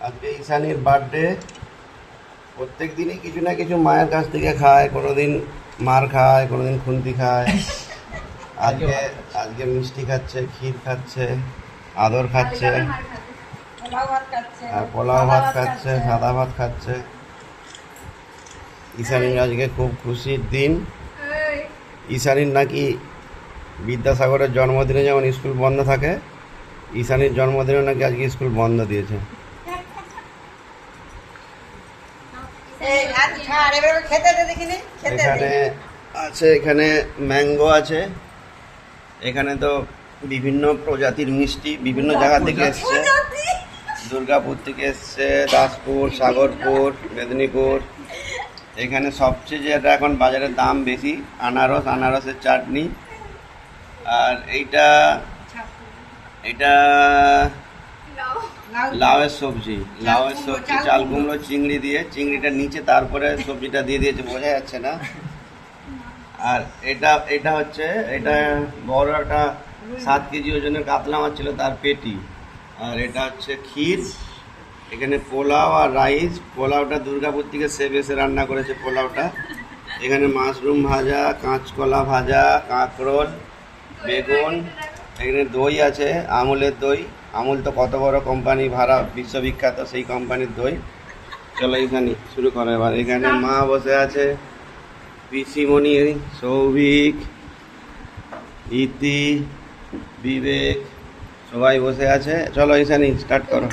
আজকে ঈশানীর বার্থডে। প্রত্যেক দিনই কিছু না কিছু মায়ের কাছ থেকে খায়, কোনোদিন মার খায়, কোনোদিন খুন্তি খায়। আজকে আজকে মিষ্টি খাচ্ছে, ক্ষীর খাচ্ছে, আদর খাচ্ছে, আর পোলাও ভাত খাচ্ছে, সাদা ভাত খাচ্ছে। ঈশানীর আজকে খুব খুশির দিন। ঈশানীর নাকি বিদ্যাসাগরের জন্মদিনে যেমন স্কুল বন্ধ থাকে, ঈশানীর জন্মদিনে নাকি আজকে স্কুল বন্ধ দিয়েছে। এখানে আছে, এখানে ম্যাঙ্গো আছে, এখানে তো বিভিন্ন প্রজাতির মিষ্টি বিভিন্ন জায়গা থেকে এসছে। দুর্গাপুর থেকে এসছে, দাসপুর, সাগরপুর, মেদিনীপুর। এখানে সবচেয়ে যেটা এখন বাজারের দাম বেশি, আনারসের চাটনি। আর এইটা লাউয়ের সবজি, চাল কুমড়ো চিংড়ি দিয়ে, চিংড়িটা নিচে তারপরে সবজিটা দিয়ে দিয়েছে, বোঝা যাচ্ছে না। আর এটা হচ্ছে, এটা বড় একটা 7 কেজি ওজনের কাতলা মাছ ছিল, তার পেটি। আর এটা হচ্ছে ক্ষীর। এখানে পোলাও আর রাইস। পোলাওটা দুর্গাপুর থেকে সেব এসে রান্না করেছে পোলাওটা। এখানে মাশরুম ভাজা, কাঁচকলা ভাজা, কাঁকরোল, বেগুন। এখানে দই আছে, আমুলের দই। আমুল তো কত বড় কোম্পানি, ভাড়া বিশ্ববিখ্যাত, সেই কোম্পানির দই। চলো এখানে শুরু করো এবার। এখানে মা বসে আছে, পিসিমণি, সৌভিক, ইতি, বিবেক সবাই বসে আছে। চলো ঈশানী স্টার্ট করো।